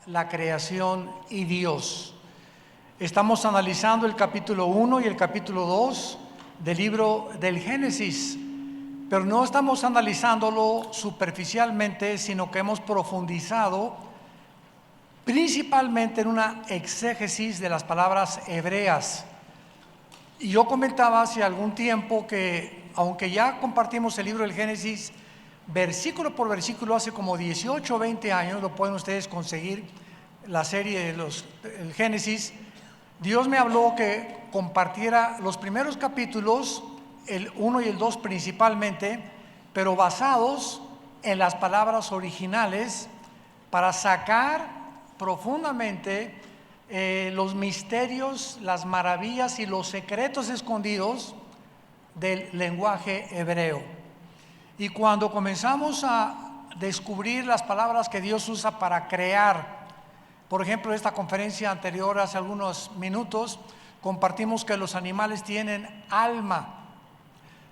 la creación y Dios. Estamos analizando el capítulo 1 y el capítulo 2 del libro del Génesis, pero no estamos analizándolo superficialmente, sino que hemos profundizado principalmente en una exégesis de las palabras hebreas. Y yo comentaba hace algún tiempo que, aunque ya compartimos el libro del Génesis versículo por versículo hace como 18 o 20 años, lo pueden ustedes conseguir, la serie del Génesis, Dios me habló que compartiera los primeros capítulos, el 1 y el 2 principalmente, pero basados en las palabras originales para sacar profundamente los misterios, las maravillas y los secretos escondidos del lenguaje hebreo. Y cuando comenzamos a descubrir las palabras que Dios usa para crear, por ejemplo, esta conferencia anterior, hace algunos minutos, compartimos que los animales tienen alma.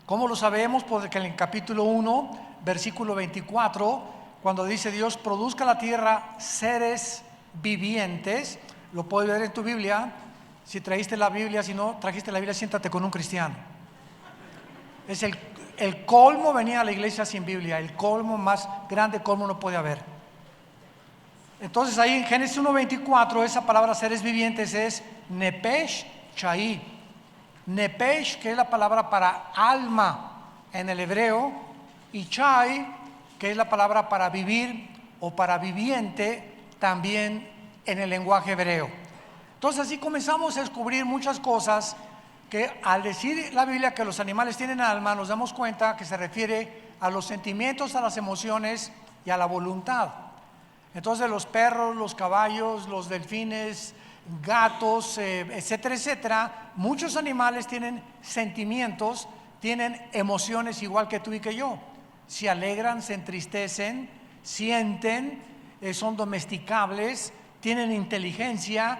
¿Cómo lo sabemos? Porque en el capítulo 1, versículo 24, cuando dice Dios, produzca la tierra seres vivientes, lo puedes ver en tu Biblia. Si trajiste la Biblia, si no trajiste la Biblia, siéntate con un cristiano. Es el colmo venir a la iglesia sin Biblia, el colmo más grande colmo no puede haber. Entonces ahí en Génesis 1:24 esa palabra seres vivientes es Nepesh Chai. Nepesh, que es la palabra para alma en el hebreo, y Chai, que es la palabra para vivir o para viviente también en el lenguaje hebreo. Entonces así comenzamos a descubrir muchas cosas que al decir la Biblia que los animales tienen alma, nos damos cuenta que se refiere a los sentimientos, a las emociones y a la voluntad. Entonces los perros, los caballos, los delfines, gatos, etcétera, etcétera, muchos animales tienen sentimientos, tienen emociones igual que tú y que yo. Se alegran, se entristecen, sienten, son domesticables, tienen inteligencia,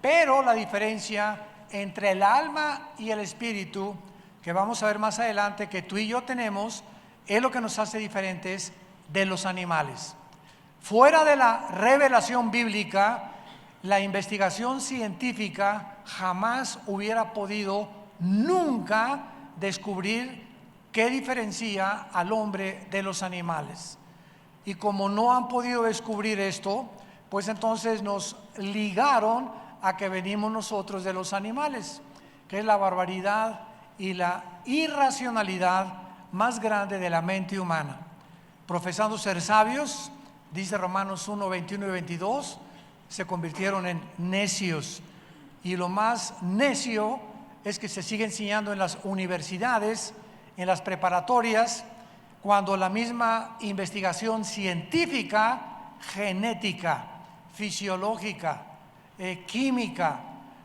pero la diferencia entre el alma y el espíritu, que vamos a ver más adelante, que tú y yo tenemos, es lo que nos hace diferentes de los animales. Fuera de la revelación bíblica, la investigación científica jamás hubiera podido nunca descubrir qué diferencia al hombre de los animales. Y como no han podido descubrir esto, pues entonces nos ligaron a que venimos nosotros de los animales, que es la barbaridad y la irracionalidad más grande de la mente humana. Profesando ser sabios, dice Romanos 1, 21 y 22, se convirtieron en necios. Y lo más necio es que se sigue enseñando en las universidades, en las preparatorias, cuando la misma investigación científica, genética, fisiológica, química,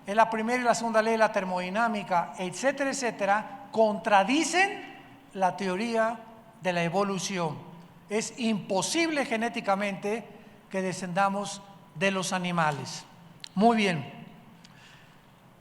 en la primera y la segunda ley de la termodinámica, etcétera, etcétera, contradicen la teoría de la evolución. Es imposible genéticamente que descendamos de los animales. Muy bien.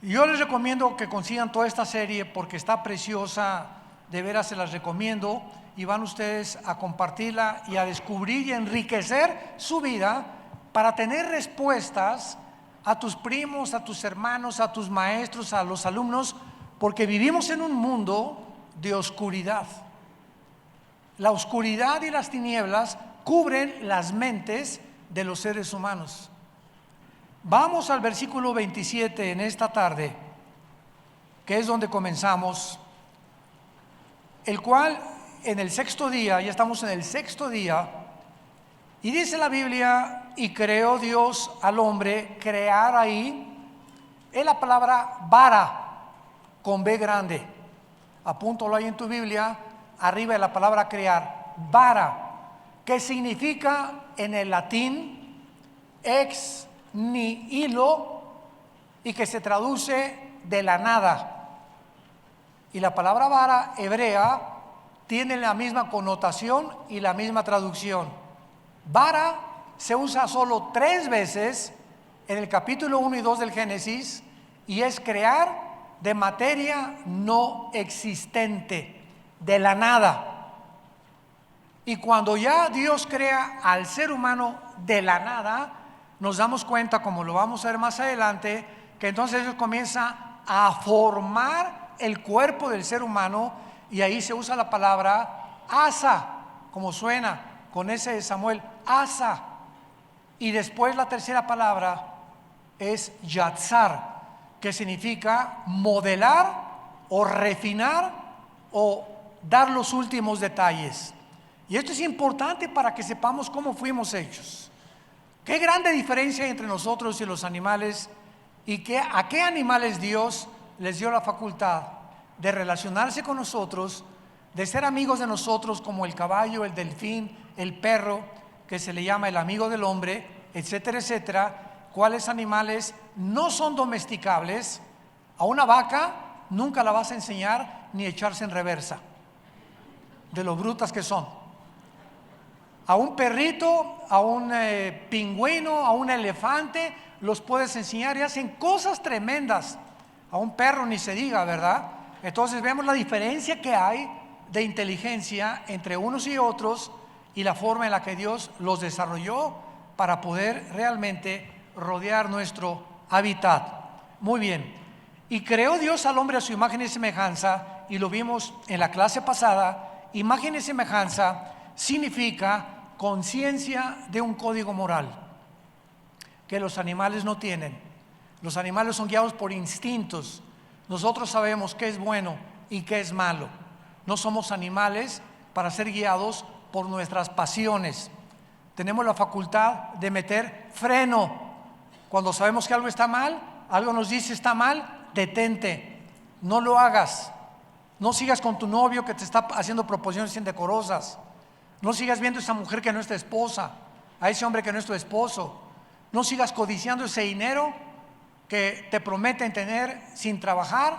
Yo les recomiendo que consigan toda esta serie porque está preciosa, de veras se las recomiendo, y van ustedes a compartirla y a descubrir y enriquecer su vida para tener respuestas a tus primos, a tus hermanos, a tus maestros, a los alumnos, porque vivimos en un mundo de oscuridad. La oscuridad y las tinieblas cubren las mentes de los seres humanos. Vamos al versículo 27 en esta tarde, que es donde comenzamos, el cual en el sexto día, ya estamos en el sexto día, y dice la Biblia, y creó Dios al hombre. Crear ahí es la palabra vara, con B grande. Apúntalo ahí en tu Biblia, arriba de la palabra crear, vara, que significa en el latín ex nihilo y que se traduce de la nada. Y la palabra vara hebrea tiene la misma connotación y la misma traducción. Vara se usa solo 3 veces en el capítulo 1 y 2 del Génesis y es crear de materia no existente, de la nada. Y cuando ya Dios crea al ser humano de la nada, nos damos cuenta, como lo vamos a ver más adelante, que entonces Dios comienza a formar el cuerpo del ser humano, y ahí se usa la palabra asa, como suena con ese de Samuel, asa. Y después la tercera palabra es yatzar, que significa modelar o refinar o dar los últimos detalles. Y esto es importante para que sepamos cómo fuimos hechos. Qué grande diferencia hay entre nosotros y los animales, y a qué animales Dios les dio la facultad de relacionarse con nosotros, de ser amigos de nosotros, como el caballo, el delfín, el perro, que se le llama el amigo del hombre, etcétera, etcétera. Cuáles animales no son domesticables. A una vaca nunca la vas a enseñar ni echarse en reversa, de lo brutas que son. A un perrito, a un pingüino, a un elefante, los puedes enseñar y hacen cosas tremendas. A un perro ni se diga, ¿verdad? Entonces vemos la diferencia que hay de inteligencia entre unos y otros, y la forma en la que Dios los desarrolló para poder realmente rodear nuestro hábitat. Muy bien. Y creó Dios al hombre a su imagen y semejanza, y lo vimos en la clase pasada. Imagen y semejanza significa conciencia de un código moral que los animales no tienen. Los animales son guiados por instintos. Nosotros sabemos qué es bueno y qué es malo. No somos animales para ser guiados por nuestras pasiones. Tenemos la facultad de meter freno. Cuando sabemos que algo está mal, algo nos dice está mal, detente, no lo hagas. No sigas con tu novio que te está haciendo proposiciones indecorosas. No sigas viendo a esa mujer que no es tu esposa, a ese hombre que no es tu esposo. No sigas codiciando ese dinero que te prometen tener sin trabajar,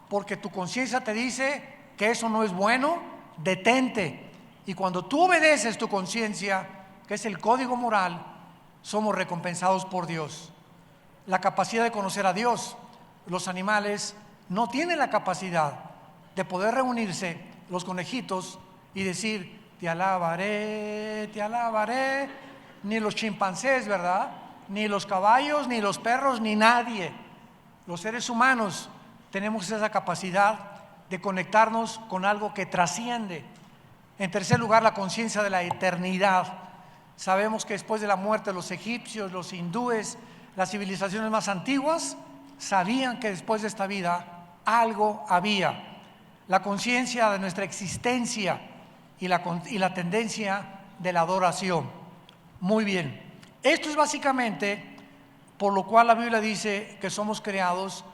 porque tu conciencia te dice que eso no es bueno. Detente. Y cuando tú obedeces tu conciencia, que es el código moral, somos recompensados por Dios. La capacidad de conocer a Dios. Los animales no tienen la capacidad de poder reunirse, los conejitos, y decir: te alabaré, te alabaré. Ni los chimpancés, ¿verdad? Ni los caballos, ni los perros, ni nadie. Los seres humanos tenemos esa capacidad de conectarnos con algo que trasciende. En tercer lugar, la conciencia de la eternidad. Sabemos que después de la muerte, los egipcios, los hindúes, las civilizaciones más antiguas sabían que después de esta vida algo había. La conciencia de nuestra existencia y la tendencia de la adoración. Muy bien. Esto es básicamente por lo cual la Biblia dice que somos creados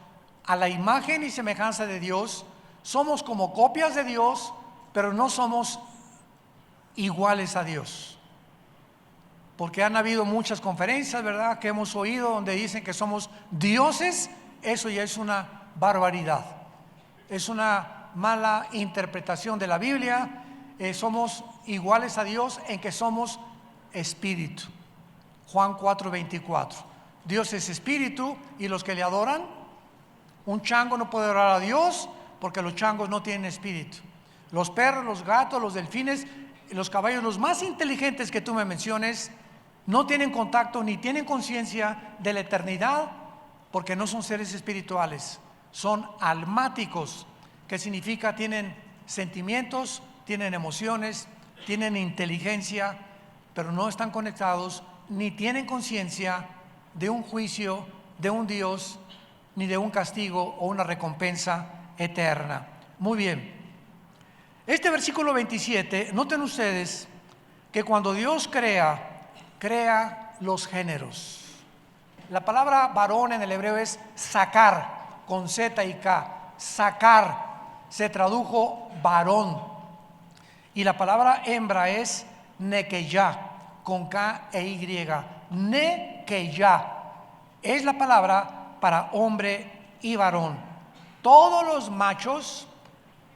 a la imagen y semejanza de Dios. Somos como copias de Dios, pero no somos iguales a Dios. Porque han habido muchas conferencias, ¿verdad?, que hemos oído donde dicen que somos dioses. Eso ya es una barbaridad. Es una mala interpretación de la Biblia. Somos iguales a Dios en que somos espíritu. Juan 4:24. Dios es espíritu, y los que le adoran, un chango no puede adorar a Dios porque los changos no tienen espíritu. Los perros, los gatos, los delfines, los caballos, los más inteligentes que tú me menciones, no tienen contacto ni tienen conciencia de la eternidad, porque no son seres espirituales, son almáticos, que significa tienen sentimientos, tienen emociones, tienen inteligencia, pero no están conectados ni tienen conciencia de un juicio, de un Dios, ni de un castigo o una recompensa eterna. Muy bien. Este versículo 27, noten ustedes que cuando Dios crea los géneros. La palabra varón en el hebreo es sacar, con Z y K. Sacar se tradujo varón. Y la palabra hembra es nekeyá, con K e Y. Nekeyá es la palabra para hombre y varón. Todos los machos,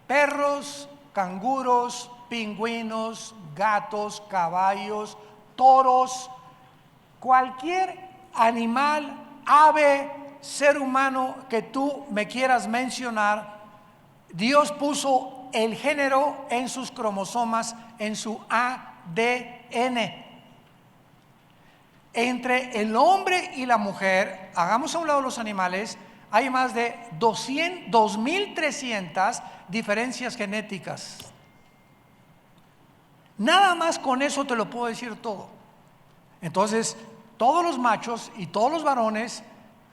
perros, canguros, pingüinos, gatos, caballos, toros, cualquier animal, ave, ser humano que tú me quieras mencionar, Dios puso el género en sus cromosomas, en su ADN. Entre el hombre y la mujer, hagamos a un lado los animales, hay más de 2.300 diferencias genéticas. Nada más con eso te lo puedo decir todo. Entonces, todos los machos y todos los varones,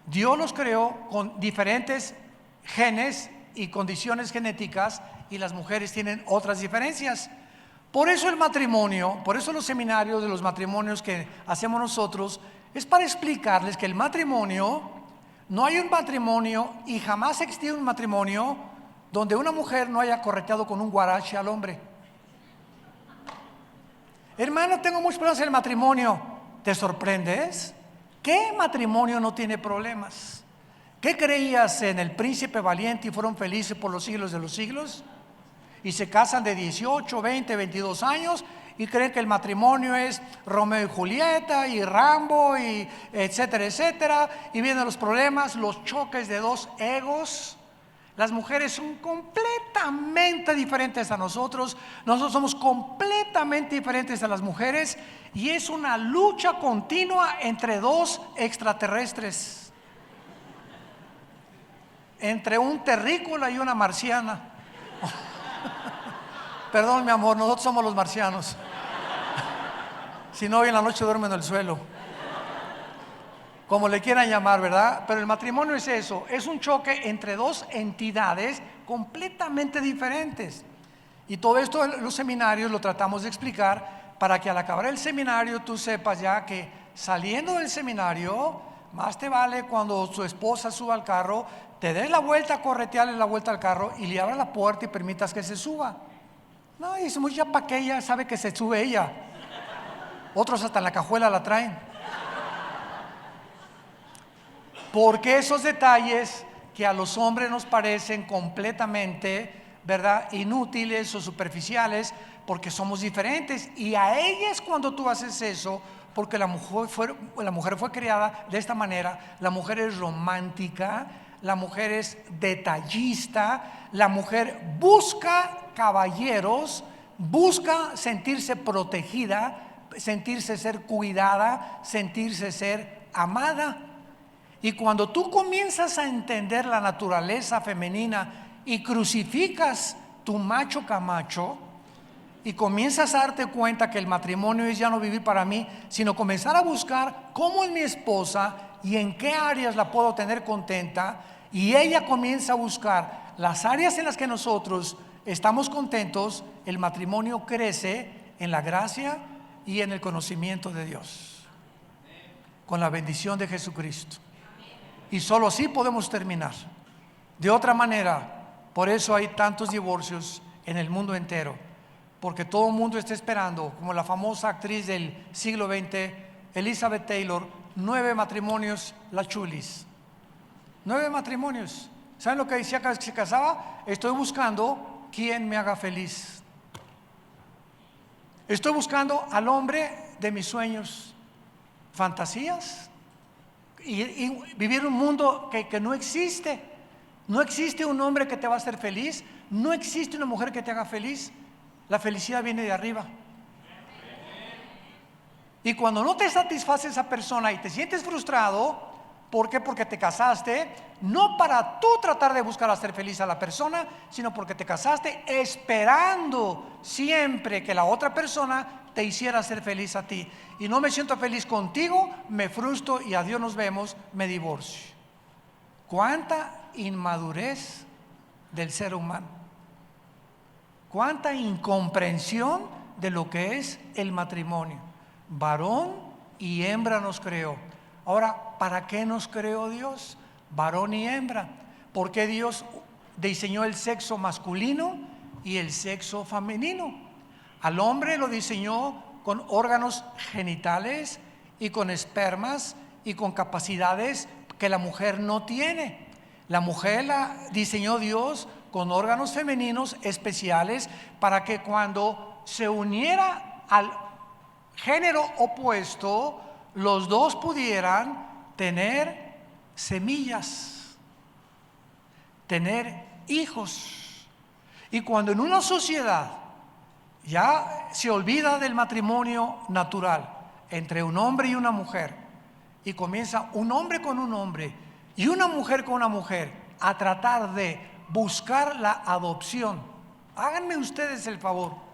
Dios los creó con diferentes genes y condiciones genéticas, y las mujeres tienen otras diferencias. Por eso el matrimonio, por eso los seminarios de los matrimonios que hacemos nosotros, es para explicarles que el matrimonio, no hay un matrimonio y jamás existió un matrimonio donde una mujer no haya correteado con un guarache al hombre. Hermano, tengo muchos problemas en el matrimonio. ¿Te sorprendes? ¿Qué matrimonio no tiene problemas? ¿Qué creías en el príncipe valiente y fueron felices por los siglos de los siglos? Y se casan de 18, 20, 22 años y creen que el matrimonio es Romeo y Julieta y Rambo y etcétera, etcétera. Y vienen los problemas, los choques de dos egos. Las mujeres son completamente diferentes a nosotros. Nosotros somos completamente diferentes a las mujeres. Y es una lucha continua entre dos extraterrestres. Entre un terrícola y una marciana. Perdón, mi amor, nosotros somos los marcianos. Si no, hoy en la noche duermen en el suelo. Como le quieran llamar, ¿verdad? Pero el matrimonio es eso, es un choque entre dos entidades completamente diferentes. Y todo esto en los seminarios lo tratamos de explicar para que al acabar el seminario tú sepas ya que saliendo del seminario, más te vale cuando su esposa suba al carro, te des la vuelta, corretearle la vuelta al carro y le abras la puerta y permitas que se suba. No, decimos ya para que ella sabe que se sube ella. Otros hasta en la cajuela la traen. Porque esos detalles que a los hombres nos parecen completamente, ¿verdad?, inútiles o superficiales, porque somos diferentes. Y a ellas cuando tú haces eso, porque la mujer fue creada de esta manera, la mujer es romántica, la mujer es detallista, la mujer busca caballeros, busca sentirse protegida, sentirse ser cuidada, sentirse ser amada. Y cuando tú comienzas a entender la naturaleza femenina y crucificas tu macho camacho y comienzas a darte cuenta que el matrimonio es ya no vivir para mí, sino comenzar a buscar cómo es mi esposa y en qué áreas la puedo tener contenta, y ella comienza a buscar las áreas en las que nosotros estamos contentos, el matrimonio crece en la gracia y en el conocimiento de Dios, con la bendición de Jesucristo. Y solo así podemos terminar. De otra manera, por eso hay tantos divorcios en el mundo entero, porque todo el mundo está esperando, como la famosa actriz del siglo XX, Elizabeth Taylor, 9 matrimonios, la chulis. 9 matrimonios. ¿Saben lo que decía cada vez que se casaba? Estoy buscando quien me haga feliz. Estoy buscando al hombre de mis sueños, fantasías, y vivir un mundo que no existe. No existe un hombre que te va a hacer feliz, no existe una mujer que te haga feliz. La felicidad viene de arriba. Y cuando no te satisface esa persona y te sientes frustrado, ¿por qué? Porque te casaste, no para tú tratar de buscar hacer feliz a la persona, sino porque te casaste esperando siempre que la otra persona te hiciera ser feliz a ti. Y no me siento feliz contigo, me frustro y adiós nos vemos, me divorcio. ¿Cuánta inmadurez del ser humano? ¿Cuánta incomprensión de lo que es el matrimonio? Varón y hembra nos creó. Ahora, ¿para qué nos creó Dios? Varón y hembra. ¿Por qué Dios diseñó el sexo masculino y el sexo femenino? Al hombre lo diseñó con órganos genitales y con espermas y con capacidades que la mujer no tiene. La mujer la diseñó Dios con órganos femeninos especiales para que cuando se uniera al género opuesto, los dos pudieran tener semillas, tener hijos. Y cuando en una sociedad ya se olvida del matrimonio natural entre un hombre y una mujer, y comienza un hombre con un hombre y una mujer con una mujer a tratar de buscar la adopción, háganme ustedes el favor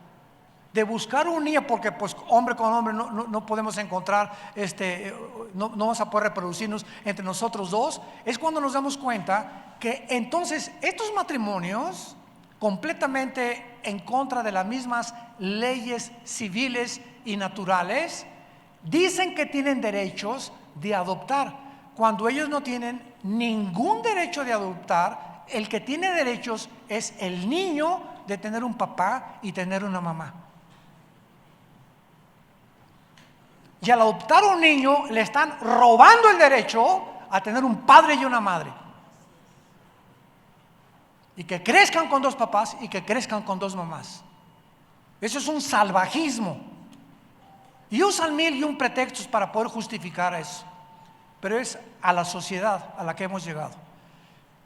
de buscar un niño, porque pues hombre con hombre no podemos encontrar, no vamos a poder reproducirnos entre nosotros dos. Es cuando nos damos cuenta que entonces estos matrimonios, completamente en contra de las mismas leyes civiles y naturales, dicen que tienen derechos de adoptar, cuando ellos no tienen ningún derecho de adoptar. El que tiene derechos es el niño de tener un papá y tener una mamá. Y al adoptar un niño le están robando el derecho a tener un padre y una madre. Y que crezcan con dos papás y que crezcan con dos mamás. Eso es un salvajismo. Y usan mil y un pretextos para poder justificar eso. Pero es a la sociedad a la que hemos llegado.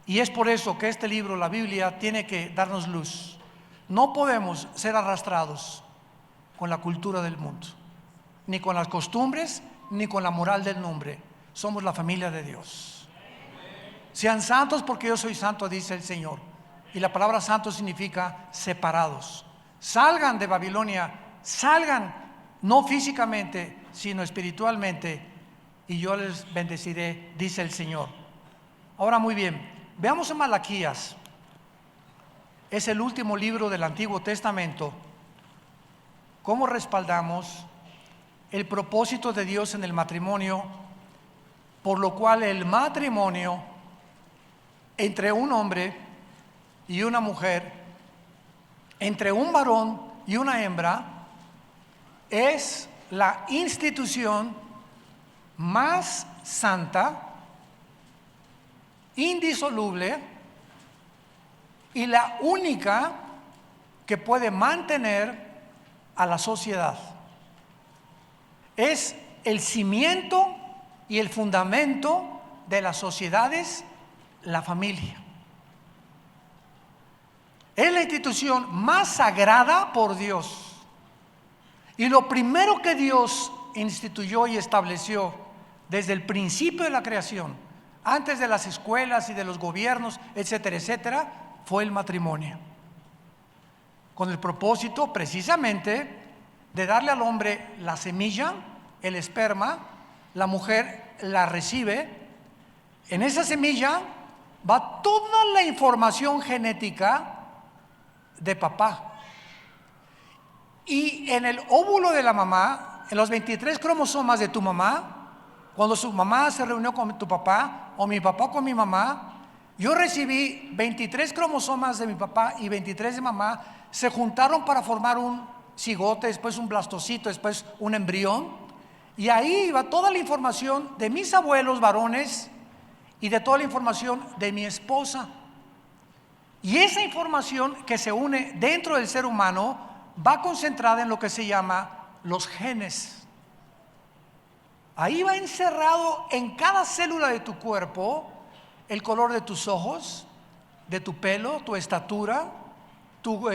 Y es por eso que este libro, la Biblia, tiene que darnos luz. No podemos ser arrastrados con la cultura del mundo, ni con las costumbres, ni con la moral del hombre. Somos la familia de Dios. Sean santos porque yo soy santo, dice el Señor. Y la palabra santo significa separados. Salgan de Babilonia, salgan no físicamente, sino espiritualmente, y yo les bendeciré, dice el Señor. Ahora muy bien, veamos en Malaquías. Es el último libro del Antiguo Testamento. ¿Cómo respaldamos el propósito de Dios en el matrimonio, por lo cual el matrimonio entre un hombre y una mujer, entre un varón y una hembra, es la institución más santa, indisoluble y la única que puede mantener a la sociedad? Es el cimiento y el fundamento de las sociedades, la familia. Es la institución más sagrada por Dios. Y lo primero que Dios instituyó y estableció desde el principio de la creación, antes de las escuelas y de los gobiernos, etcétera, etcétera, fue el matrimonio. Con el propósito precisamente de darle al hombre la semilla, el esperma, la mujer la recibe. En esa semilla va toda la información genética de papá. Y en el óvulo de la mamá, en los 23 cromosomas de tu mamá, cuando su mamá se reunió con tu papá, o mi papá con mi mamá, yo recibí 23 cromosomas de mi papá y 23 de mamá, se juntaron para formar un cigote, después un blastocito, después un embrión, y ahí iba toda la información de mis abuelos varones y de toda la información de mi esposa. Y esa información que se une dentro del ser humano va concentrada en lo que se llama los genes. Ahí va encerrado en cada célula de tu cuerpo el color de tus ojos, de tu pelo, tu estatura, tu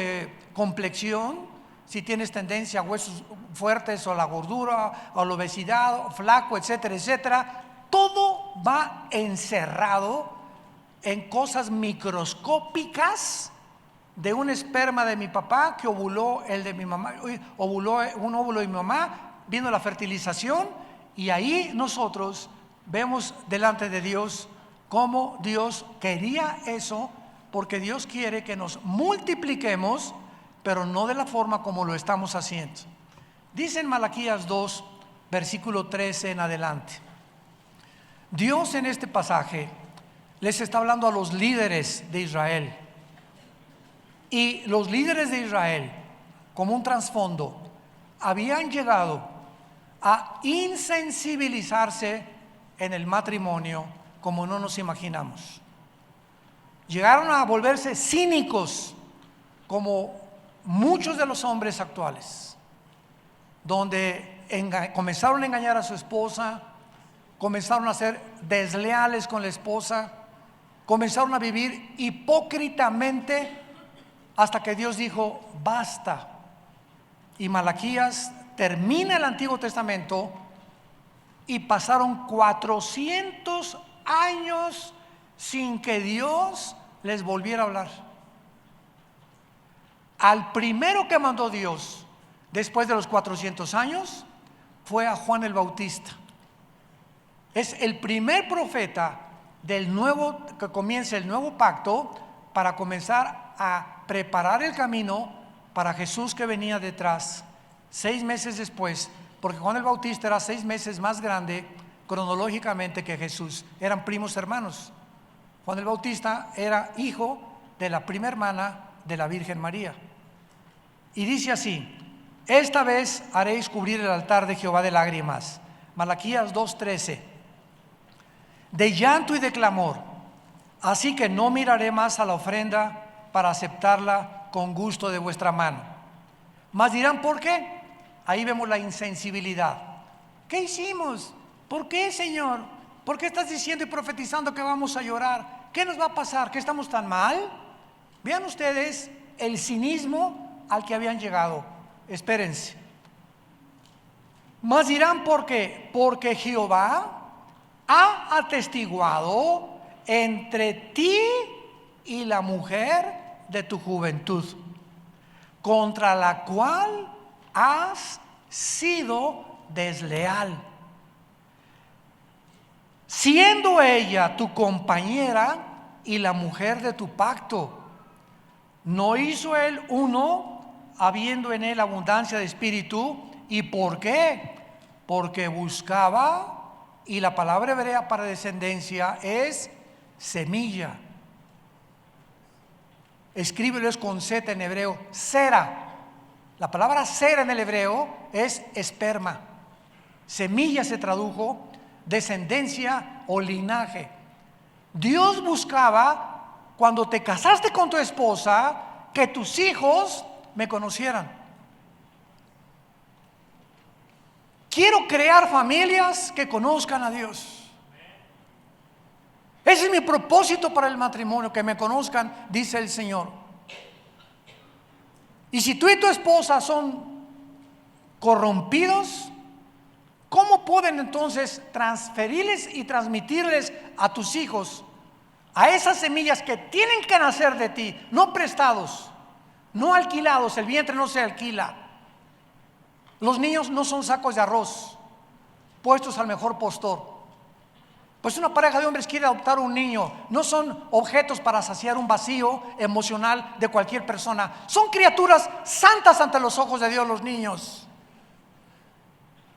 complexión, si tienes tendencia a huesos fuertes o la gordura o la obesidad, o flaco, etcétera, etcétera. Todo va encerrado en cosas microscópicas de un esperma de mi papá que ovuló el de mi mamá, ovuló un óvulo de mi mamá, vino la fertilización y ahí nosotros vemos delante de Dios cómo Dios quería eso, porque Dios quiere que nos multipliquemos, pero no de la forma como lo estamos haciendo. Dice en Malaquías 2, versículo 13 en adelante. Dios en este pasaje les está hablando a los líderes de Israel. Y los líderes de Israel, como un trasfondo, habían llegado a insensibilizarse en el matrimonio como no nos imaginamos. Llegaron a volverse cínicos como muchos de los hombres actuales, donde comenzaron a engañar a su esposa, comenzaron a ser desleales con la esposa, comenzaron a vivir hipócritamente hasta que Dios dijo basta. Y Malaquías termina el Antiguo Testamento y pasaron 400 años sin que Dios les volviera a hablar. Al primero que mandó Dios después de los 400 años fue a Juan el Bautista. Es el primer profeta del nuevo, que comienza el nuevo pacto para comenzar a preparar el camino para Jesús que venía detrás 6 meses después, porque Juan el Bautista era 6 meses más grande cronológicamente que Jesús. Eran primos hermanos. Juan el Bautista era hijo de la prima hermana de la Virgen María. Y dice así: esta vez haréis cubrir el altar de Jehová de lágrimas. Malaquías 2:13. De llanto y de clamor, así que no miraré más a la ofrenda para aceptarla con gusto de vuestra mano. Mas dirán, ¿por qué? Ahí vemos la insensibilidad. ¿Qué hicimos? ¿Por qué, Señor? ¿Por qué estás diciendo y profetizando que vamos a llorar? ¿Qué nos va a pasar? ¿Que estamos tan mal? Vean ustedes el cinismo al que habían llegado. Espérense. Mas dirán, ¿por qué? Porque Jehová ha atestiguado entre ti y la mujer de tu juventud, contra la cual has sido desleal, siendo ella tu compañera y la mujer de tu pacto. ¿No hizo él uno, habiendo en él abundancia de espíritu? ¿Y por qué? Porque buscaba, y la palabra hebrea para descendencia es semilla. Escríbelo, es con Z en hebreo, sera. La palabra sera en el hebreo es esperma. Semilla se tradujo, descendencia o linaje. Dios buscaba, cuando te casaste con tu esposa, que tus hijos me conocieran. Quiero crear familias que conozcan a Dios. Ese es mi propósito para el matrimonio, que me conozcan, dice el Señor. Y si tú y tu esposa son corrompidos, ¿cómo pueden entonces transferirles y transmitirles a tus hijos a esas semillas que tienen que nacer de ti, no prestados, no alquilados? El vientre no se alquila. Los niños no son sacos de arroz puestos al mejor postor. Pues una pareja de hombres quiere adoptar un niño, no son objetos para saciar un vacío emocional de cualquier persona. Son criaturas santas ante los ojos de Dios, los niños.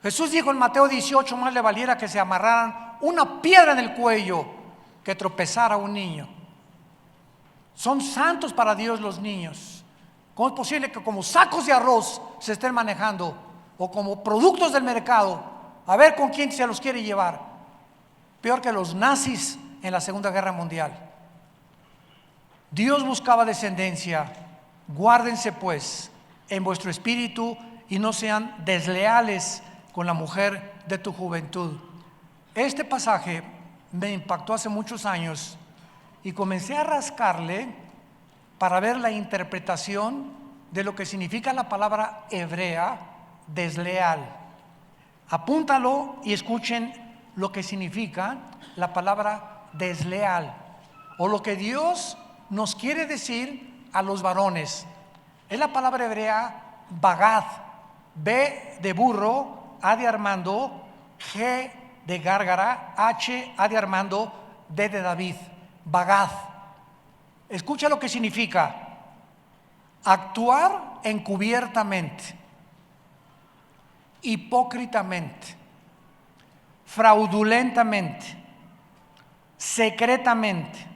Jesús dijo en Mateo 18, más le valiera que se amarraran una piedra en el cuello que tropezara un niño. Son santos para Dios los niños. ¿Cómo es posible que como sacos de arroz se estén manejando, o como productos del mercado, a ver con quién se los quiere llevar? Peor que los nazis en la Segunda Guerra Mundial. Dios buscaba descendencia. Guárdense pues en vuestro espíritu y no sean desleales con la mujer de tu juventud. Este pasaje me impactó hace muchos años y comencé a rascarle para ver la interpretación de lo que significa la palabra hebrea desleal. Apúntalo y escuchen lo que significa la palabra desleal, o lo que Dios nos quiere decir a los varones. Es la palabra hebrea bagad, B de burro, A de Armando, G de gárgara, H, A de Armando, D de David. Bagad. Escucha lo que significa: actuar encubiertamente, hipócritamente, fraudulentamente, secretamente,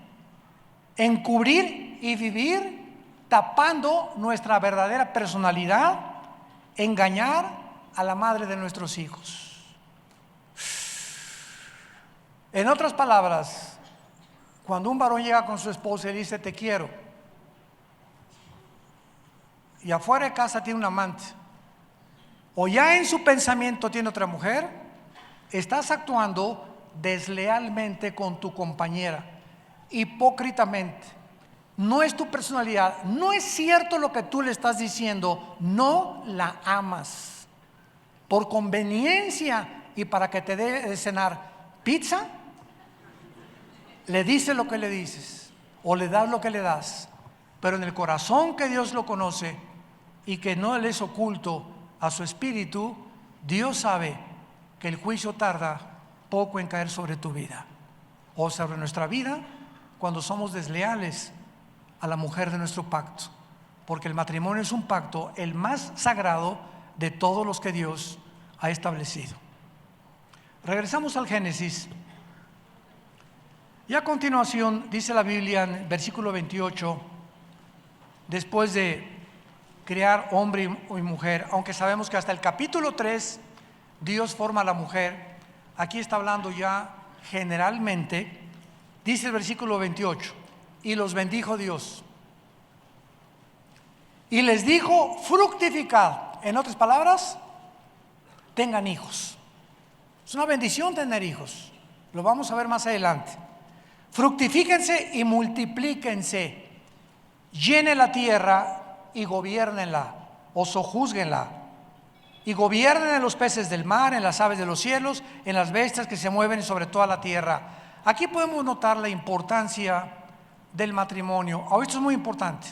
encubrir y vivir tapando nuestra verdadera personalidad, engañar a la madre de nuestros hijos. En otras palabras, cuando un varón llega con su esposa y dice te quiero, y afuera de casa tiene un amante, o ya en su pensamiento tiene otra mujer, estás actuando deslealmente con tu compañera, hipócritamente. No es tu personalidad, no es cierto lo que tú le estás diciendo, no la amas. Por conveniencia y para que te dé de cenar pizza, le dices lo que le dices o le das lo que le das, pero en el corazón que Dios lo conoce y que no le es oculto a su espíritu, Dios sabe que el juicio tarda poco en caer sobre tu vida o sobre nuestra vida cuando somos desleales a la mujer de nuestro pacto, porque el matrimonio es un pacto el más sagrado de todos los que Dios ha establecido. Regresamos al Génesis y a continuación dice la Biblia en versículo 28, después de crear hombre y mujer, aunque sabemos que hasta el capítulo 3 Dios forma a la mujer, aquí está hablando ya generalmente, dice el versículo 28, y los bendijo Dios y les dijo: fructificad. En otras palabras, tengan hijos. Es una bendición tener hijos, lo vamos a ver más adelante. Fructifíquense y multiplíquense, llenen la tierra y gobiernenla o sojúzguenla, y gobiernen en los peces del mar, en las aves de los cielos, en las bestias que se mueven sobre toda la tierra. Aquí podemos notar la importancia del matrimonio. Ahora, esto es muy importante.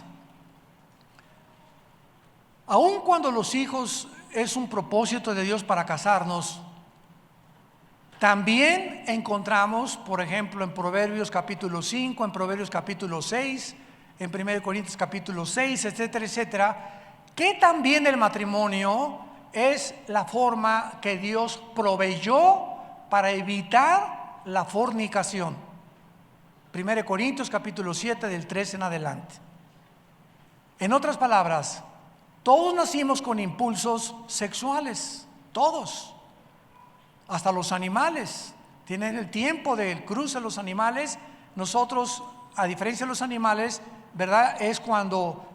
Aun cuando los hijos es un propósito de Dios para casarnos, también encontramos, por ejemplo, en Proverbios capítulo 5, en Proverbios capítulo 6, en 1 Corintios capítulo 6, etcétera, etcétera, que también el matrimonio es la forma que Dios proveyó para evitar la fornicación. 1 Corintios capítulo 7, del 13 en adelante. En otras palabras, todos nacimos con impulsos sexuales, todos. Hasta los animales tienen el tiempo del cruce de los animales. Nosotros, a diferencia de los animales, ¿verdad? Es cuando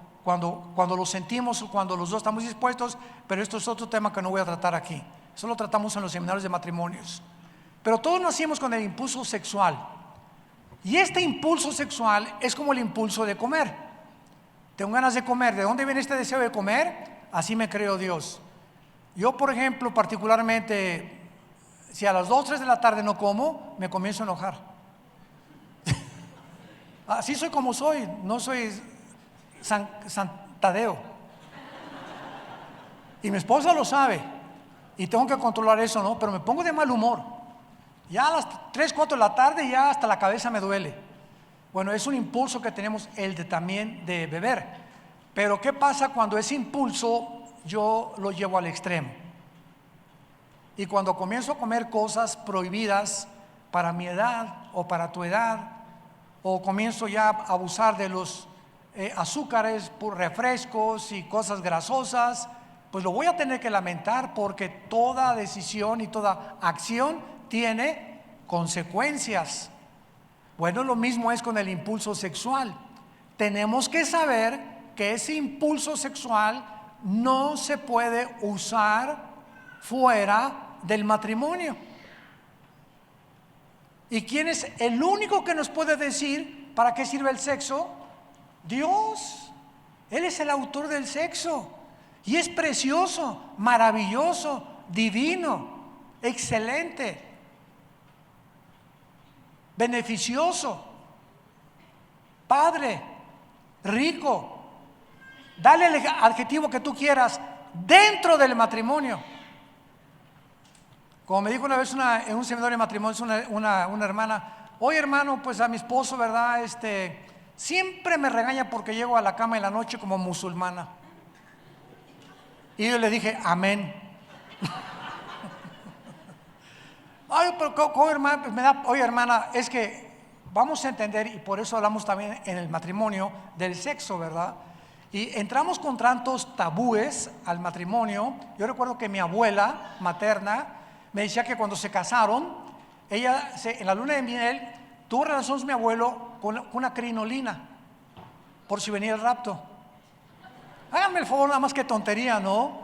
lo sentimos, cuando los dos estamos dispuestos, pero esto es otro tema que no voy a tratar aquí. Eso lo tratamos en los seminarios de matrimonios. Pero todos nacimos con el impulso sexual. Y este impulso sexual es como el impulso de comer. Tengo ganas de comer. ¿De dónde viene este deseo de comer? Así me creó Dios. Yo, por ejemplo, particularmente, si a las 2, 3 de la tarde no como, me comienzo a enojar. Así soy como soy, no soy San Tadeo. Y mi esposa lo sabe, y tengo que controlar eso, ¿no? Pero me pongo de mal humor. Ya a las 3, 4 de la tarde ya hasta la cabeza me duele. Bueno, es un impulso que tenemos, el de también de beber. Pero ¿qué pasa cuando ese impulso yo lo llevo al extremo? Y cuando comienzo a comer cosas prohibidas para mi edad o para tu edad, o comienzo ya a abusar de los azúcares, por refrescos y cosas grasosas, pues lo voy a tener que lamentar, porque toda decisión y toda acción tiene consecuencias. Bueno, lo mismo es con el impulso sexual. Tenemos que saber que ese impulso sexual no se puede usar fuera del matrimonio. ¿Y quién es el único que nos puede decir para qué sirve el sexo? Dios. Él es el autor del sexo y es precioso, maravilloso, divino, excelente, beneficioso, padre, rico. Dale el adjetivo que tú quieras dentro del matrimonio. Como me dijo una vez en un seminario de matrimonio una hermana: oye, hermano, pues a mi esposo, ¿verdad? Siempre me regaña porque llego a la cama en la noche como musulmana. Y yo le dije: amén. Ay, pero ¿cómo, hermana? Pues oye, hermana, es que vamos a entender, y por eso hablamos también en el matrimonio del sexo, ¿verdad? Y entramos con tantos tabúes al matrimonio. Yo recuerdo que mi abuela materna me decía que cuando se casaron, ella en la luna de miel tuvo relaciones con mi abuelo con una crinolina, por si venía el rapto. Háganme el favor, nada más, que tontería, ¿no?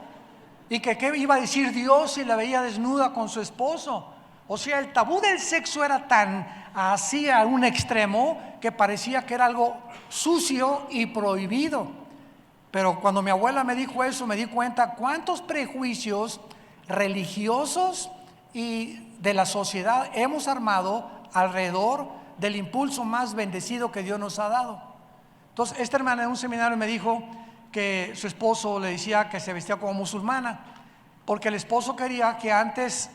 Y que qué iba a decir Dios si la veía desnuda con su esposo. O sea, el tabú del sexo era tan así a un extremo que parecía que era algo sucio y prohibido. Pero cuando mi abuela me dijo eso, me di cuenta cuántos prejuicios religiosos y de la sociedad hemos armado alrededor del impulso más bendecido que Dios nos ha dado. Entonces, esta hermana en un seminario me dijo que su esposo le decía que se vestía como musulmana, porque el esposo quería que antes,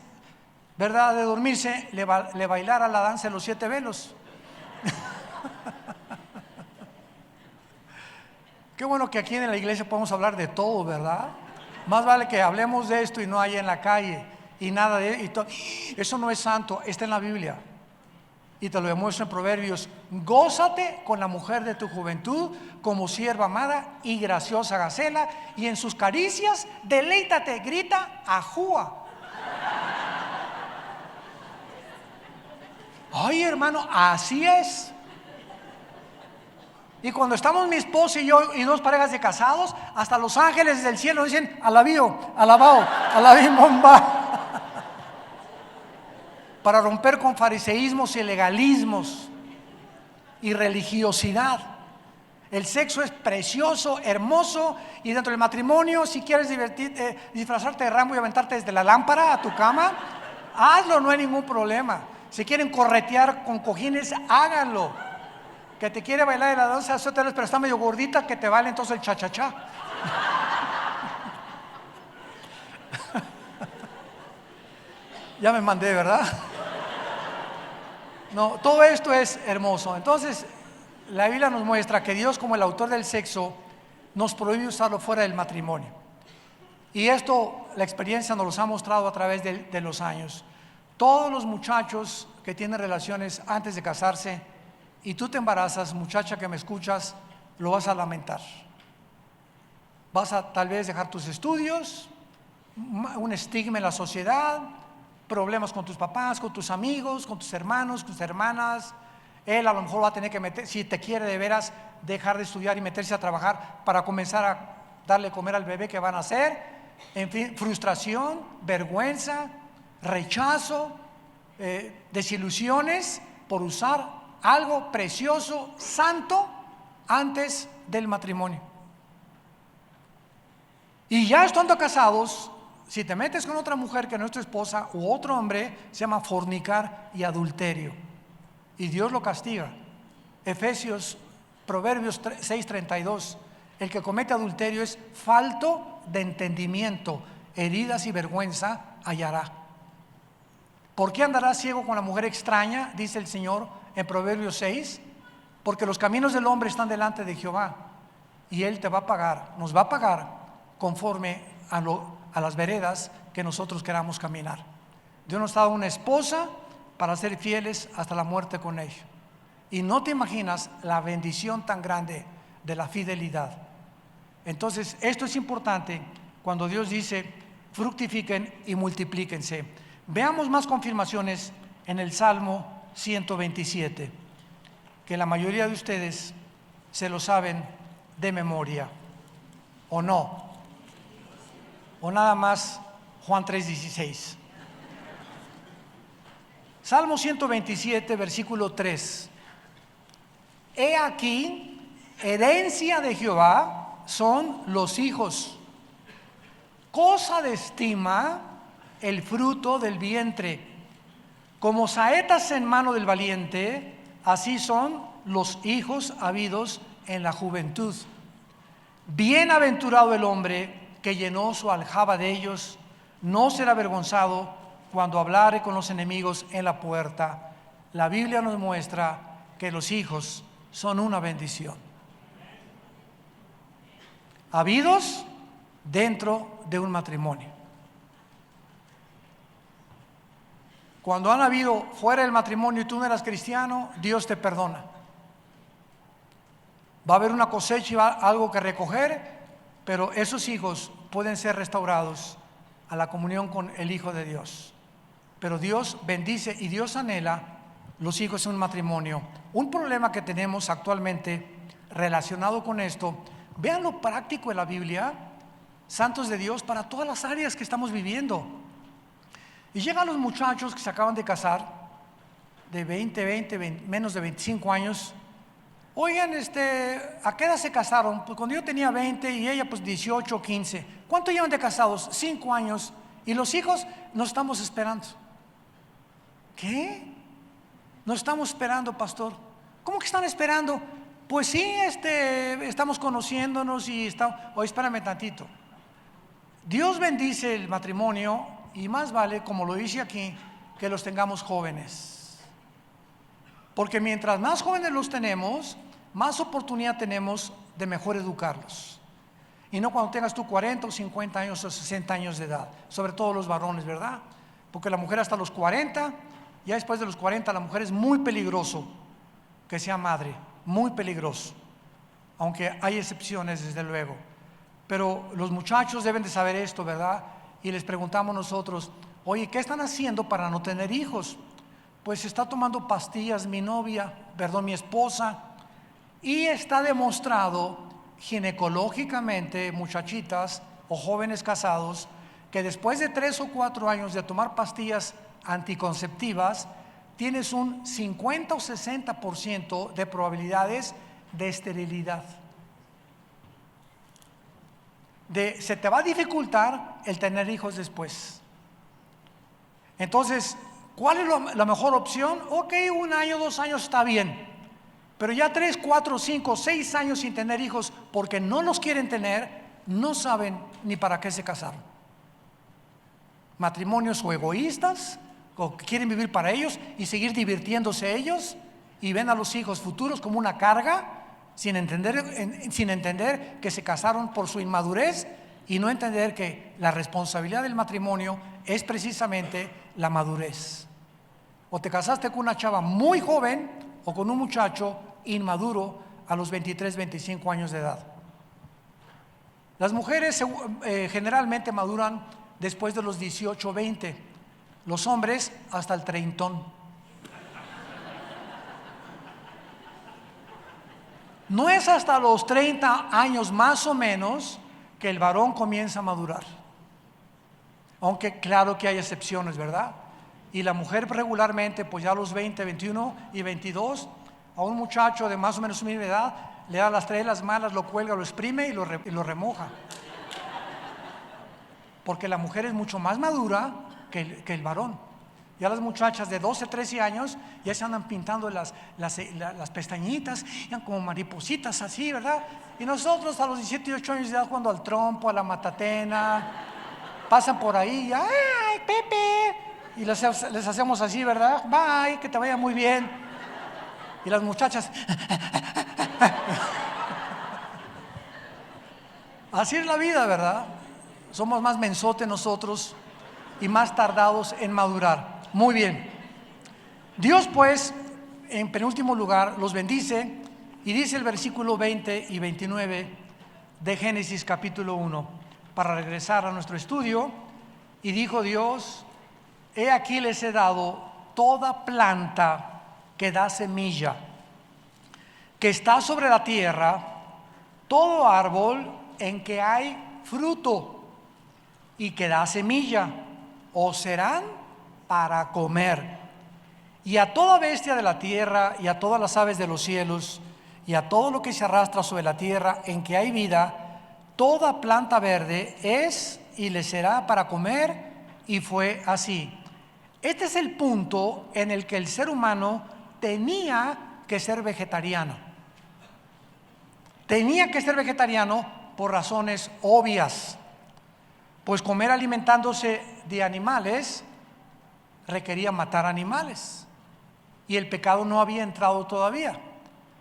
¿verdad?, de dormirse, le bailara la danza de los 7 velos. Qué bueno que aquí en la iglesia podemos hablar de todo, ¿verdad? Más vale que hablemos de esto y no haya en la calle y nada de eso. No es santo, está en la Biblia. Y te lo demuestro en Proverbios: gózate con la mujer de tu juventud como sierva amada y graciosa gacela, y en sus caricias deleítate, grita ajúa. Ay, hermano, así es. Y cuando estamos mi esposo y yo y 2 parejas de casados, hasta los ángeles del cielo dicen alabío, alabao, alabim bomba. Para romper con fariseísmos y legalismos y religiosidad. El sexo es precioso, hermoso, y dentro del matrimonio, si quieres disfrazarte de Rambo y aventarte desde la lámpara a tu cama, hazlo, no hay ningún problema. Si quieren corretear con cojines, háganlo. Que te quiere bailar de la danza, pero está medio gordita, que te vale entonces el cha-cha-cha. Ya me mandé, ¿verdad? No, todo esto es hermoso. Entonces, la Biblia nos muestra que Dios, como el autor del sexo, nos prohíbe usarlo fuera del matrimonio. Y esto, la experiencia nos los ha mostrado a través de los años. Todos los muchachos que tienen relaciones antes de casarse, y tú te embarazas, muchacha que me escuchas, lo vas a lamentar. Vas a tal vez dejar tus estudios, un estigma en la sociedad, problemas con tus papás, con tus amigos, con tus hermanos, con tus hermanas. Él a lo mejor va a tener que meter, si te quiere de veras, dejar de estudiar y meterse a trabajar para comenzar a darle comer al bebé que van a hacer. En fin, frustración, vergüenza, rechazo, desilusiones por usar algo precioso, santo, antes del matrimonio. Y ya estando casados, si te metes con otra mujer que no es tu esposa u otro hombre, se llama fornicar y adulterio. Y Dios lo castiga. Proverbios 6:32. El que comete adulterio es falto de entendimiento, heridas y vergüenza hallará. ¿Por qué andará ciego con la mujer extraña? Dice el Señor en Proverbios 6, porque los caminos del hombre están delante de Jehová, y Él te va a pagar, nos va a pagar conforme a las veredas que nosotros queramos caminar. Dios nos ha dado una esposa para ser fieles hasta la muerte con ella. Y no te imaginas la bendición tan grande de la fidelidad. Entonces, esto es importante cuando Dios dice: fructifiquen y multiplíquense. Veamos más confirmaciones en el Salmo 127, que la mayoría de ustedes se lo saben de memoria, ¿o no? ¿O nada más Juan 3:16? Salmo 127, versículo 3. He aquí, herencia de Jehová son los hijos, cosa de estima el fruto del vientre. Como saetas en mano del valiente, así son los hijos habidos en la juventud. Bienaventurado el hombre que llenó su aljaba de ellos, no será avergonzado cuando hablare con los enemigos en la puerta. La Biblia nos muestra que los hijos son una bendición. Habidos dentro de un matrimonio. Cuando han habido fuera del matrimonio y tú no eras cristiano, Dios te perdona. Va a haber una cosecha y algo que recoger, pero esos hijos pueden ser restaurados a la comunión con el Hijo de Dios. Pero Dios bendice y Dios anhela los hijos en un matrimonio. Un problema que tenemos actualmente relacionado con esto, vean lo práctico de la Biblia, santos de Dios, para todas las áreas que estamos viviendo. Y llegan los muchachos que se acaban de casar, de 20, menos de 25 años. Oigan, ¿a qué edad se casaron? Pues cuando yo tenía 20 y ella pues 18, 15. ¿Cuánto llevan de casados? 5 años. Y los hijos nos estamos esperando. ¿Qué? No estamos esperando, pastor. ¿Cómo que están esperando? Pues sí, estamos conociéndonos y estamos. Oye, espérame tantito. Dios bendice el matrimonio y más vale, como lo dice aquí, que los tengamos jóvenes. Porque mientras más jóvenes los tenemos, más oportunidad tenemos de mejor educarlos. Y no cuando tengas tú 40 o 50 años o 60 años de edad, sobre todo los varones, ¿verdad? Porque la mujer hasta los 40, ya después de los 40 la mujer es muy peligroso que sea madre, muy peligroso, aunque hay excepciones desde luego. Pero los muchachos deben de saber esto, ¿verdad? Y les preguntamos nosotros, oye, ¿qué están haciendo para no tener hijos? Pues está tomando pastillas mi esposa, y está demostrado ginecológicamente, muchachitas o jóvenes casados, que después de 3 o 4 años de tomar pastillas anticonceptivas, tienes un 50 o 60% de probabilidades de esterilidad. Se te va a dificultar el tener hijos después. Entonces, ¿cuál es la mejor opción? Ok, 1 año, 2 años está bien. Pero ya 3, 4, 5, 6 años sin tener hijos porque no los quieren tener, no saben ni para qué se casaron. Matrimonios o egoístas, o quieren vivir para ellos y seguir divirtiéndose ellos, y ven a los hijos futuros como una carga, sin entender que se casaron por su inmadurez y no entender que la responsabilidad del matrimonio es precisamente la madurez. O te casaste con una chava muy joven o con un muchacho inmaduro a los 23, 25 años de edad. Las mujeres generalmente maduran después de los 18, 20. Los hombres hasta el 30. No es hasta los 30 años más o menos que el varón comienza a madurar. Aunque claro que hay excepciones, ¿verdad? Y la mujer regularmente, pues ya a los 20, 21 y 22, a un muchacho de más o menos su misma edad, le da las tres malas, lo cuelga, lo exprime y lo remoja. Porque la mujer es mucho más madura que el varón. Ya las muchachas de 12, 13 años ya se andan pintando las pestañitas, ya como maripositas así, ¿verdad? Y nosotros a los 17 y 18 años de edad jugando al trompo, a la matatena, pasan por ahí y ¡ay, Pepe! Y les hacemos así, ¿verdad? Bye, que te vaya muy bien. Y las muchachas así es la vida, ¿verdad? Somos más mensotes nosotros y más tardados en madurar. Muy bien. Dios pues, en penúltimo lugar, los bendice y dice el versículo 20 y 29 de Génesis capítulo 1, para regresar a nuestro estudio. Y dijo Dios: he aquí les he dado toda planta que da semilla, que está sobre la tierra, todo árbol en que hay fruto y que da semilla, os serán para comer. Y a toda bestia de la tierra y a todas las aves de los cielos y a todo lo que se arrastra sobre la tierra en que hay vida, toda planta verde es y les será para comer. Y fue así. Este es el punto en el que el ser humano tenía que ser vegetariano. Tenía que ser vegetariano por razones obvias, pues comer alimentándose de animales requería matar animales y el pecado no había entrado todavía.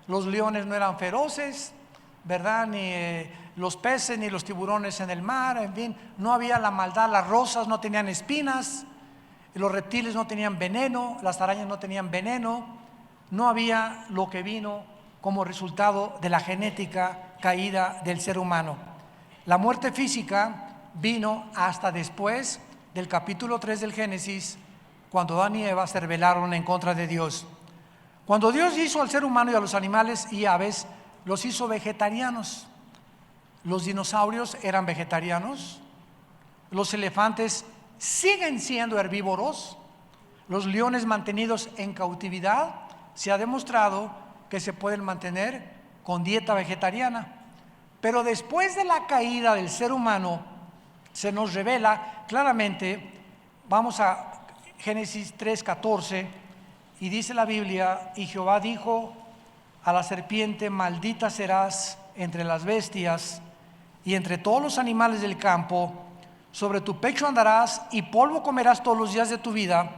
Los leones no eran feroces, ¿verdad? Ni los peces ni los tiburones en el mar, en fin, no había la maldad. Las rosas no tenían espinas, los reptiles no tenían veneno, las arañas no tenían veneno, no había lo que vino como resultado de la genética caída del ser humano. La muerte física vino hasta después del capítulo 3 del Génesis, cuando Adán y Eva se rebelaron en contra de Dios. Cuando Dios hizo al ser humano y a los animales y aves, los hizo vegetarianos. Los dinosaurios eran vegetarianos, los elefantes siguen siendo herbívoros, los leones mantenidos en cautividad se ha demostrado que se pueden mantener con dieta vegetariana. Pero después de la caída del ser humano se nos revela claramente, vamos a Génesis 3:14, y dice la Biblia: y Jehová dijo a la serpiente: maldita serás entre las bestias y entre todos los animales del campo, sobre tu pecho andarás y polvo comerás todos los días de tu vida.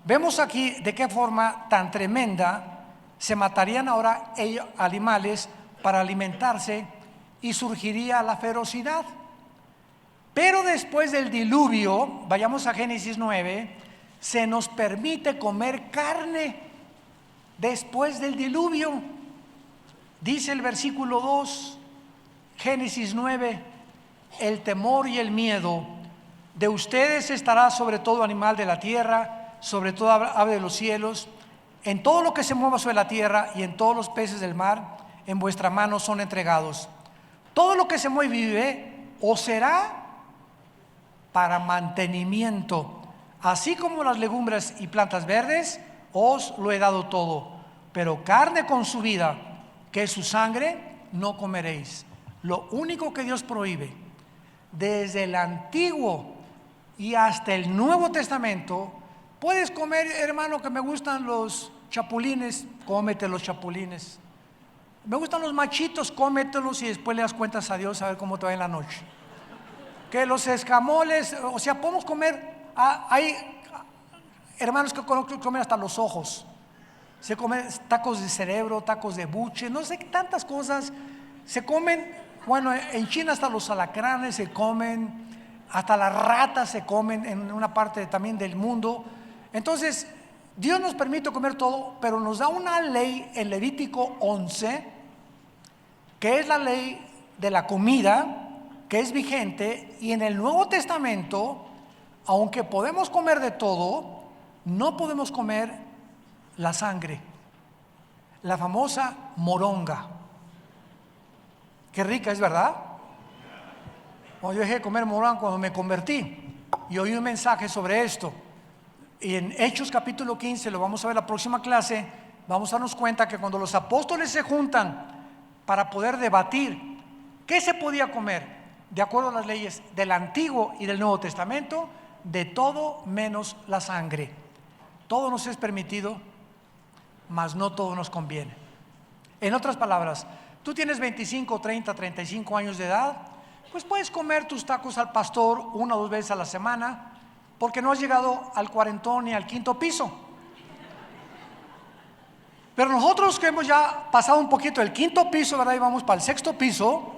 Vemos aquí de qué forma tan tremenda se matarían ahora animales para alimentarse y surgiría la ferocidad. Pero después del diluvio, vayamos a Génesis 9, se nos permite comer carne después del diluvio. Dice el versículo 2, Génesis 9: el temor y el miedo de ustedes estará sobre todo animal de la tierra, sobre toda ave de los cielos, en todo lo que se mueva sobre la tierra y en todos los peces del mar, en vuestra mano son entregados. Todo lo que se mueve y vive os será para mantenimiento, así como las legumbres y plantas verdes, os lo he dado todo. Pero carne con su vida, que es su sangre, no comeréis. Lo único que Dios prohíbe, desde el Antiguo y hasta el Nuevo Testamento, puedes comer, hermano, que me gustan los chapulines, cómete los chapulines. Me gustan los machitos, cómetelos y después le das cuentas a Dios a ver cómo te va en la noche. Que los escamoles, o sea, podemos comer, hay hermanos que comen hasta los ojos. Se comen tacos de cerebro, tacos de buche, no sé qué tantas cosas. Se comen, bueno, en China hasta los alacranes se comen, hasta las ratas se comen en una parte también del mundo. Entonces, Dios nos permite comer todo, pero nos da una ley en Levítico 11, que es la ley de la comida, que es vigente, y en el Nuevo Testamento, aunque podemos comer de todo, no podemos comer la sangre, la famosa moronga. Qué rica es, ¿verdad? Yo dejé de comer moronga cuando me convertí y oí un mensaje sobre esto. Y en Hechos capítulo 15, lo vamos a ver la próxima clase, vamos a darnos cuenta que cuando los apóstoles se juntan para poder debatir qué se podía comer, de acuerdo a las leyes del Antiguo y del Nuevo Testamento, de todo menos la sangre. Todo nos es permitido, mas no todo nos conviene. En otras palabras, tú tienes 25, 30, 35 años de edad, pues puedes comer tus tacos al pastor 1 o 2 veces a la semana, porque no has llegado al cuarentón ni al quinto piso. Pero nosotros que hemos ya pasado un poquito el quinto piso, ¿verdad? Y vamos para el sexto piso,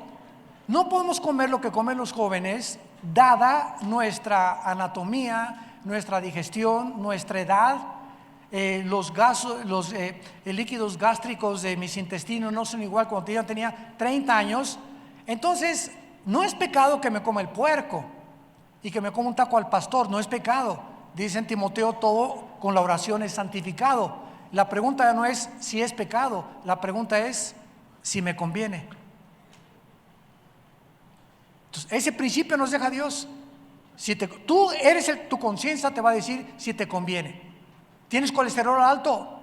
no podemos comer lo que comen los jóvenes, dada nuestra anatomía, nuestra digestión, nuestra edad. Los líquidos gástricos de mis intestinos no son igual cuando yo tenía 30 años. Entonces, no es pecado que me coma el puerco y que me coma un taco al pastor, no es pecado. Dice en Timoteo: todo con la oración es santificado. La pregunta ya no es si es pecado, la pregunta es si me conviene. Entonces, ese principio nos deja Dios. Tu conciencia te va a decir si te conviene. Tienes colesterol alto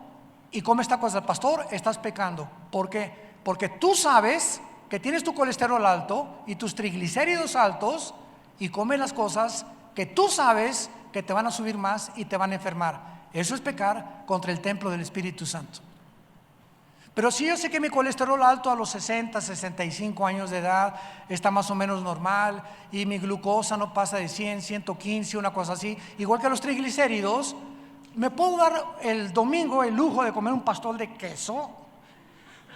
y comes tacos al pastor, estás pecando. ¿Por qué? Porque tú sabes que tienes tu colesterol alto y tus triglicéridos altos y comes las cosas que tú sabes que te van a subir más y te van a enfermar. Eso es pecar contra el templo del Espíritu Santo. Pero si yo sé que mi colesterol alto a los 60, 65 años de edad está más o menos normal y mi glucosa no pasa de 100, 115, una cosa así, igual que los triglicéridos, me puedo dar el domingo el lujo de comer un pastel de queso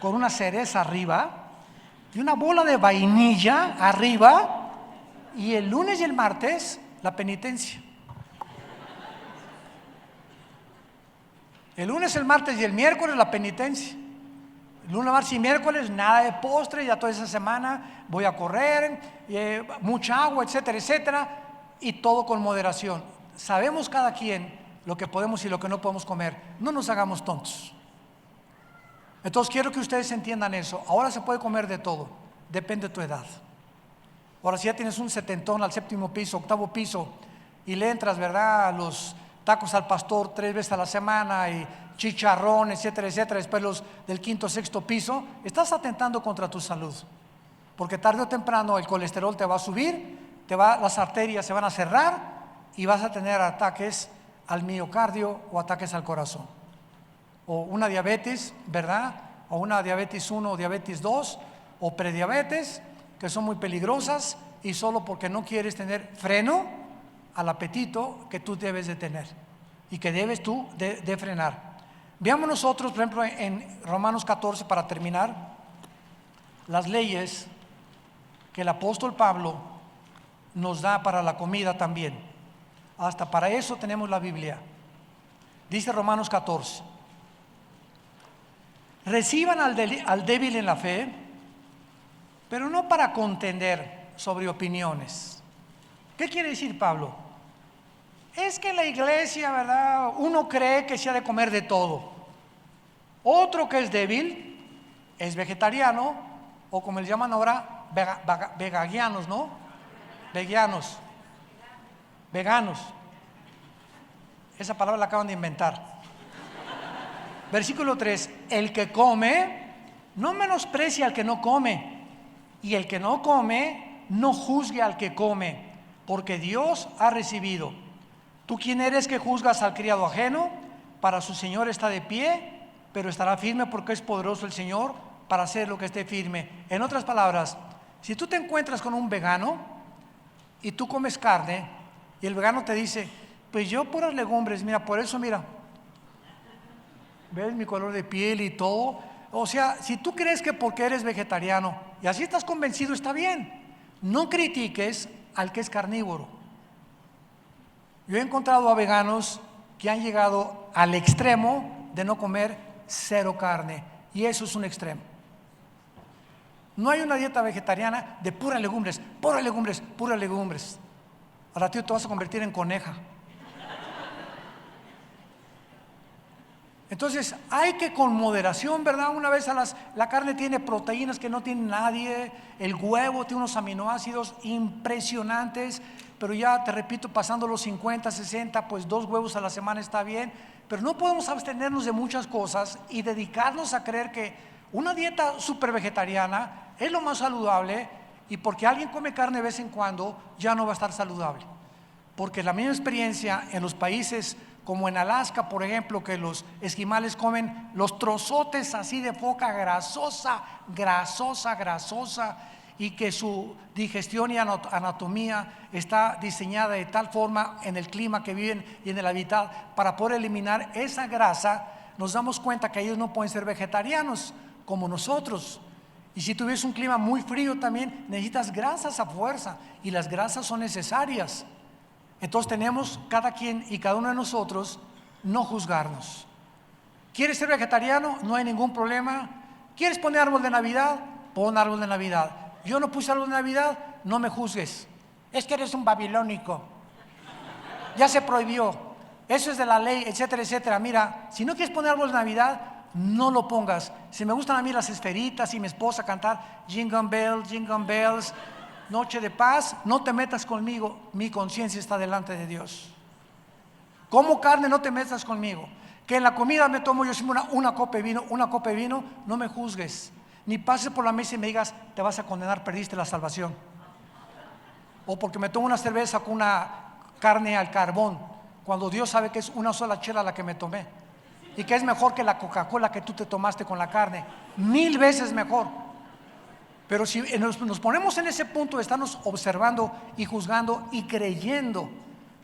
con una cereza arriba y una bola de vainilla arriba, y el lunes y el martes la penitencia. El lunes, el martes y el miércoles la penitencia. El lunes, martes y miércoles nada de postre, ya toda esa semana voy a correr, mucha agua, etcétera, etcétera, y todo con moderación. Sabemos cada quien lo que podemos y lo que no podemos comer. No nos hagamos tontos. Entonces quiero que ustedes entiendan eso. Ahora se puede comer de todo, depende de tu edad. Ahora, si ya tienes un 70 al séptimo piso, octavo piso, y le entras, ¿verdad?, a los tacos al pastor 3 veces a la semana y chicharrón, etcétera, etcétera, después los del quinto, sexto piso, estás atentando contra tu salud. Porque tarde o temprano el colesterol te va a subir, las arterias se van a cerrar y vas a tener ataques al miocardio o ataques al corazón. O una diabetes, ¿verdad? O una diabetes 1 o diabetes 2 o prediabetes, que son muy peligrosas y solo porque no quieres tener freno al apetito que tú debes de tener y que debes tú de frenar. Veamos nosotros, por ejemplo, en Romanos 14, para terminar, las leyes que el apóstol Pablo nos da para la comida también. Hasta para eso tenemos la Biblia. Dice Romanos 14: reciban al débil en la fe, pero no para contender sobre opiniones. ¿Qué quiere decir Pablo? Es que en la iglesia, ¿verdad?, uno cree que se ha de comer de todo. Otro que es débil es vegetariano, o como le llaman ahora, veganos, ¿no? Veganos. Esa palabra la acaban de inventar. Versículo 3: el que come no menosprecia al que no come, y el que no come no juzgue al que come, porque Dios ha recibido. ¿Tú quién eres que juzgas al criado ajeno? Para su Señor está de pie, pero estará firme porque es poderoso el Señor para hacer lo que esté firme. En otras palabras, si tú te encuentras con un vegano y tú comes carne y el vegano te dice: pues yo puras legumbres, mira, por eso mira, ves mi color de piel y todo. O sea, si tú crees que porque eres vegetariano y así estás convencido, está bien. No critiques al que es carnívoro. Yo he encontrado a veganos que han llegado al extremo de no comer cero carne, y eso es un extremo. No hay una dieta vegetariana de puras legumbres, puras legumbres, puras legumbres. Al ratito te vas a convertir en coneja. Entonces hay que, con moderación, ¿verdad? Una vez la carne tiene proteínas que no tiene nadie, el huevo tiene unos aminoácidos impresionantes, pero ya te repito, pasando los 50, 60, pues 2 huevos a la semana está bien, pero no podemos abstenernos de muchas cosas y dedicarnos a creer que una dieta súper vegetariana es lo más saludable, y porque alguien come carne de vez en cuando ya no va a estar saludable. Porque la misma experiencia en los países como en Alaska, por ejemplo, que los esquimales comen los trozotes así de foca grasosa, y que su digestión y anatomía está diseñada de tal forma en el clima que viven y en el hábitat para poder eliminar esa grasa, nos damos cuenta que ellos no pueden ser vegetarianos como nosotros. Y si tuvieras un clima muy frío también necesitas grasas a fuerza, y las grasas son necesarias. Entonces tenemos, cada quien y cada uno de nosotros, no juzgarnos. ¿Quieres ser vegetariano? No hay ningún problema. ¿Quieres poner árbol de Navidad? Pon árbol de Navidad. Yo no puse árbol de Navidad, no me juzgues. Es que eres un babilónico. Ya se prohibió. Eso es de la ley, etcétera, etcétera. Mira, si no quieres poner árbol de Navidad, no lo pongas. Si me gustan a mí las esferitas y mi esposa cantar Jingle Bells, Noche de paz, no te metas conmigo, mi conciencia está delante de Dios. Como carne, no te metas conmigo. Que en la comida me tomo yo siempre una copa de vino, no me juzgues. Ni pases por la mesa y me digas: te vas a condenar, perdiste la salvación. O porque me tomo una cerveza con una carne al carbón, cuando Dios sabe que es una sola chela la que me tomé, y que es mejor que la Coca-Cola que tú te tomaste con la carne, 1000 veces mejor. Pero si nos ponemos en ese punto de estarnos observando y juzgando y creyendo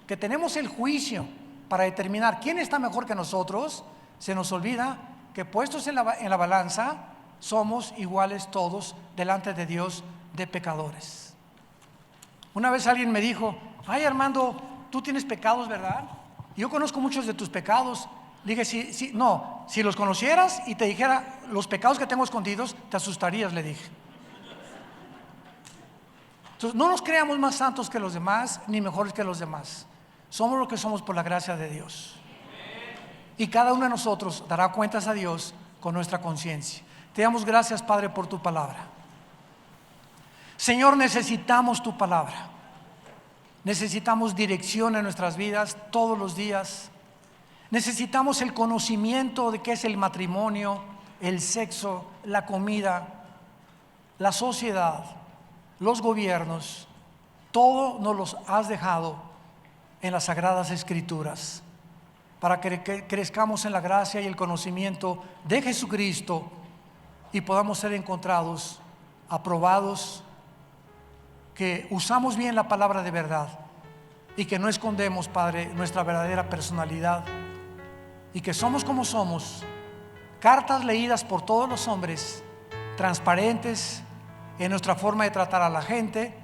que tenemos el juicio para determinar quién está mejor que nosotros, se nos olvida que, puestos en la balanza, somos iguales todos delante de Dios, de pecadores. Una vez alguien me dijo: ay, Armando, tú tienes pecados, ¿verdad? Y yo conozco muchos de tus pecados. Le dije: si los conocieras y te dijera los pecados que tengo escondidos, te asustarías, le dije. Entonces, no nos creamos más santos que los demás, ni mejores que los demás. Somos lo que somos por la gracia de Dios. Y cada uno de nosotros dará cuentas a Dios con nuestra conciencia. Te damos gracias, Padre, por tu palabra. Señor, necesitamos tu palabra. Necesitamos dirección en nuestras vidas todos los días. Necesitamos el conocimiento de qué es el matrimonio, el sexo, la comida, la sociedad, los gobiernos. Todo nos los has dejado en las Sagradas Escrituras. para que crezcamos en la gracia y el conocimiento de Jesucristo y podamos ser encontrados, aprobados, que usamos bien la palabra de verdad y que no escondemos, Padre, nuestra verdadera personalidad, y que somos como somos, cartas leídas por todos los hombres, transparentes en nuestra forma de tratar a la gente,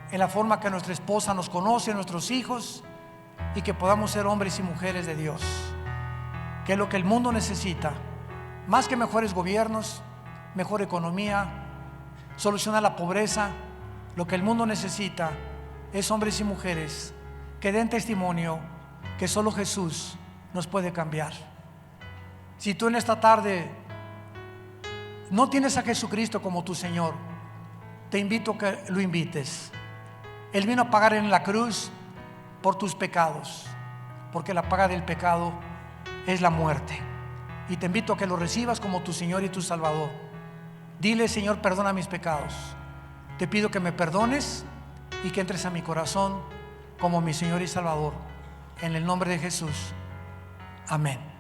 en la forma que nuestra esposa nos conoce, nuestros hijos, y que podamos ser hombres y mujeres de Dios, que es lo que el mundo necesita, más que mejores gobiernos, mejor economía, solucionar la pobreza. Lo que el mundo necesita es hombres y mujeres que den testimonio que solo Jesús nos puede cambiar. Si tú en esta tarde no tienes a Jesucristo como tu Señor, te invito a que lo invites. Él vino a pagar en la cruz por tus pecados, porque la paga del pecado es la muerte. Y te invito a que lo recibas como tu Señor y tu Salvador. Dile: Señor, perdona mis pecados. Te pido que me perdones y que entres a mi corazón como mi Señor y Salvador. En el nombre de Jesús. Amén.